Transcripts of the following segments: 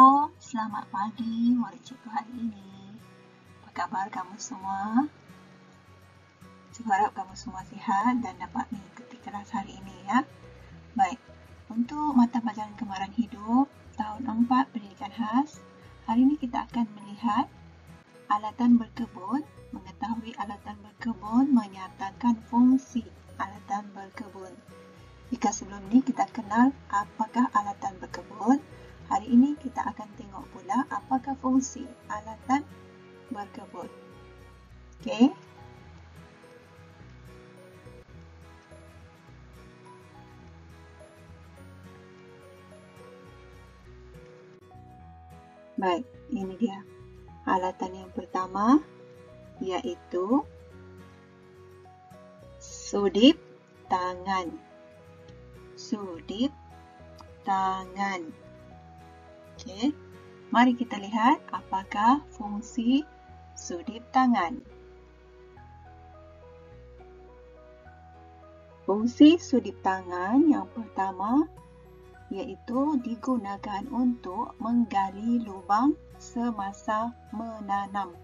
Halo, selamat pagi murid cikgu hari ini. Apa kabar kamu semua? Cikgu harap kamu semua sihat dan dapat mengikuti kelas hari ini ya. Baik, untuk mata pelajaran Kemaran Hidup tahun 4 Pendidikan Khas, hari ini kita akan melihat alatan berkebun, mengetahui alatan berkebun, menyatakan fungsi alatan berkebun. Jika sebelum ini kita kenal apakah alatan berkebun, hari ini kita akan tengok pula apakah fungsi alatan berkebun. Okey. Baik, ini dia. Alatan yang pertama iaitu sudip tangan. Sudip tangan. Okey. Mari kita lihat apakah fungsi sudip tangan. Fungsi sudip tangan yang pertama iaitu digunakan untuk menggali lubang semasa menanam.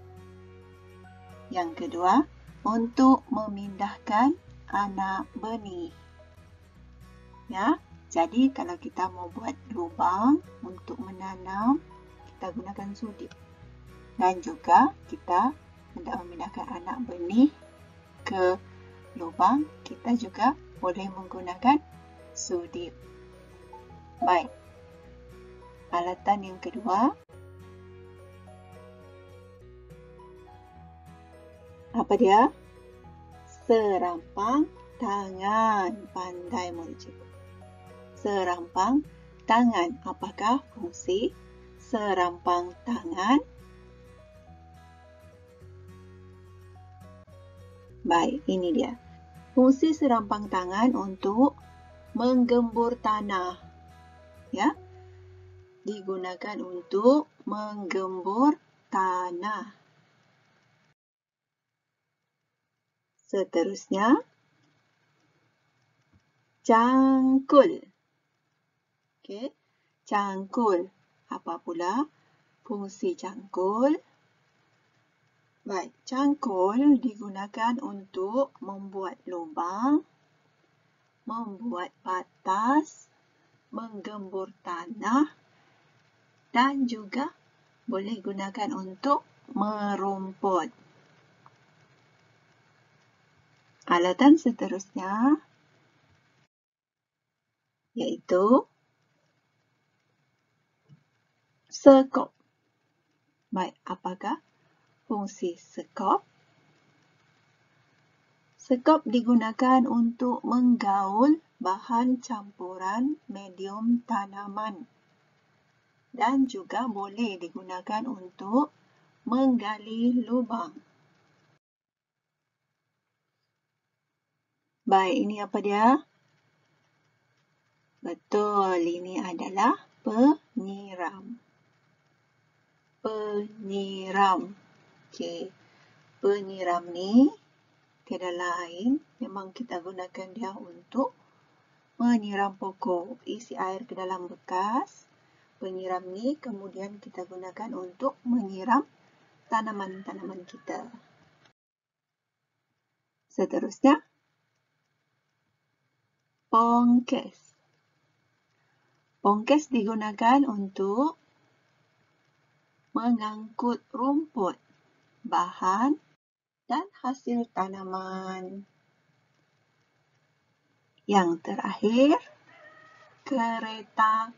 Yang kedua, untuk memindahkan anak benih. Ya, jadi kalau kita mau buat lubang untuk menanam, kita gunakan sudip. Dan juga kita hendak memindahkan anak benih ke lubang, kita juga boleh menggunakan sudip. Baik. Alatan yang kedua. Apa dia? Serampang tangan. Pandai murid cikgu. Serampang tangan. Apakah fungsi serampang tangan? Baik, ini dia. Fungsi serampang tangan untuk menggembur tanah. Ya, digunakan untuk menggembur tanah. Seterusnya, cangkul. Okey, cangkul. Apa pula fungsi cangkul? Baik, cangkul digunakan untuk membuat lubang, membuat batas, menggembur tanah dan juga boleh gunakan untuk merumput. Alatan seterusnya iaitu sekop. Baik, apakah fungsi sekop? Sekop digunakan untuk menggaul bahan campuran medium tanaman dan juga boleh digunakan untuk menggali lubang. Baik, ini apa dia? Betul, ini adalah penyiram. Penyiram. Okey. Penyiram ni tiada lain, memang kita gunakan dia untuk menyiram pokok. Isi air ke dalam bekas. Penyiram ni kemudian kita gunakan untuk menyiram tanaman-tanaman kita. Seterusnya, pongkes. Pongkes digunakan untuk mengangkut rumput, bahan dan hasil tanaman. Yang terakhir, kereta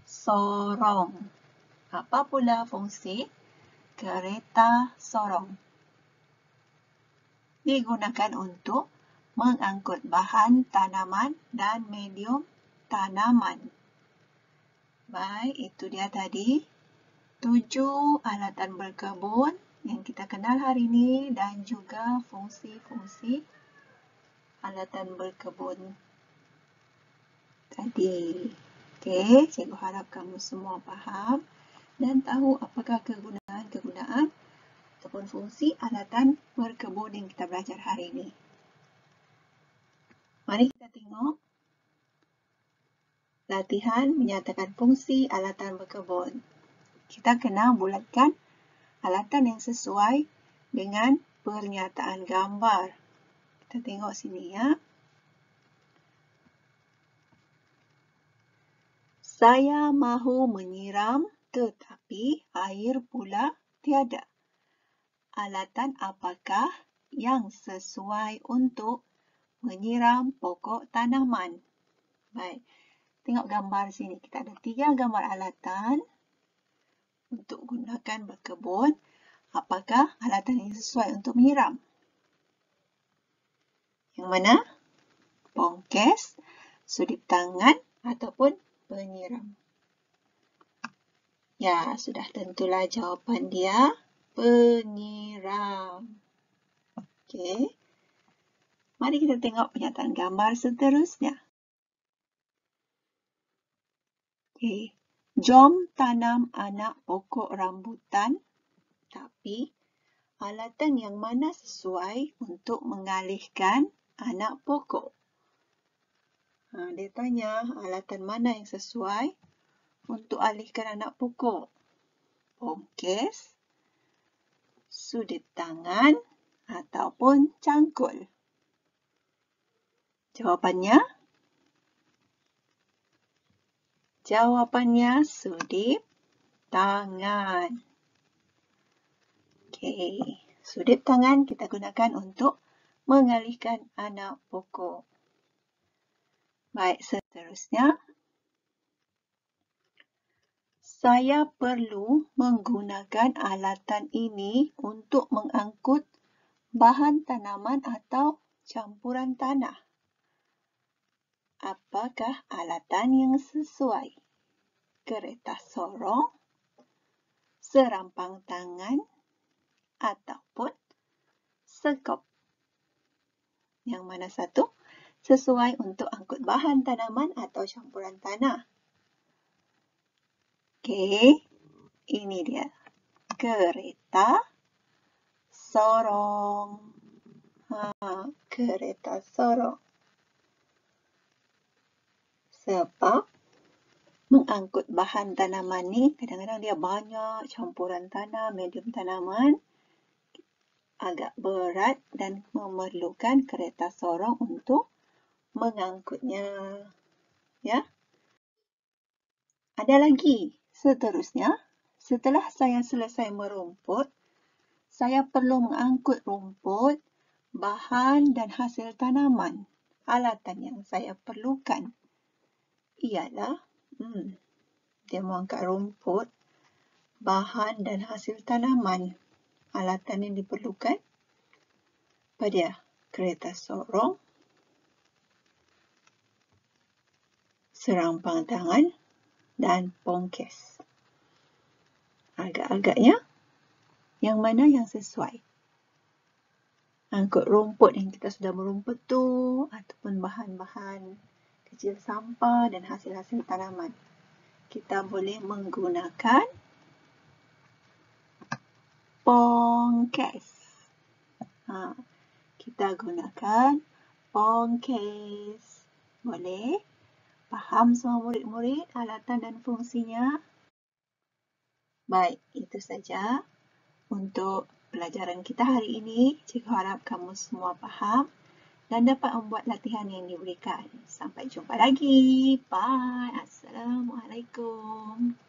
sorong. Apa pula fungsi kereta sorong? Digunakan untuk mengangkut bahan tanaman dan medium tanaman. Baik, itu dia tadi 7 alatan berkebun yang kita kenal hari ini dan juga fungsi-fungsi alatan berkebun tadi. Okey, cikgu harap kamu semua faham dan tahu apakah kegunaan-kegunaan ataupun fungsi alatan berkebun yang kita belajar hari ini. Mari kita tengok latihan menyatakan fungsi alatan berkebun. kita kena bulatkan alatan yang sesuai dengan pernyataan gambar. Kita tengok sini ya. Saya mahu menyiram tetapi air pula tiada. Alatan apakah yang sesuai untuk menyiram pokok tanaman? Baik, tengok gambar sini. Kita ada 3 gambar alatan untuk gunakan berkebun. Apakah alatan yang sesuai untuk menyiram? Yang mana? Pongkes, sudip tangan ataupun penyiram. Ya, sudah tentulah jawapan dia. Penyiram. Okey. Mari kita tengok pernyataan gambar seterusnya. Okey. Jom tanam anak pokok rambutan, tapi alatan yang mana sesuai untuk mengalihkan anak pokok? Dia tanya alatan mana yang sesuai untuk alihkan anak pokok? Pongkes, sudip tangan, ataupun cangkul? Jawapannya? Jawapannya sudip tangan. Okey, sudip tangan kita gunakan untuk mengalihkan anak pokok. Baik, seterusnya. Saya perlu menggunakan alatan ini untuk mengangkut bahan tanaman atau campuran tanah. Apakah alatan yang sesuai? Kereta sorong, serampang tangan, ataupun sekop? Yang mana satu sesuai untuk angkut bahan tanaman atau campuran tanah? Okey, ini dia. Kereta sorong. Kereta sorong. Sebab mengangkut bahan tanaman ni kadang-kadang dia banyak campuran tanah, medium tanaman, agak berat dan memerlukan kereta sorong untuk mengangkutnya. Ya. Ada lagi. Seterusnya, setelah saya selesai merumput, saya perlu mengangkut rumput, bahan dan hasil tanaman. Alatan yang saya perlukan ialah dia mengangkat rumput, bahan dan hasil tanaman. Alatan yang diperlukan pada kereta sorong, serampang tangan dan pongkes. Agak-agaknya yang mana yang sesuai? Angkut rumput yang kita sudah merumput tu ataupun bahan-bahan kecil sampah dan hasil-hasil tanaman. Kita boleh menggunakan pongkes. Kita gunakan pongkes. Boleh? Faham semua murid-murid alatan dan fungsinya? Baik, itu saja untuk pelajaran kita hari ini. Cikgu harap kamu semua faham dan dapat membuat latihan yang diberikan. Sampai jumpa lagi. Bye. Assalamualaikum.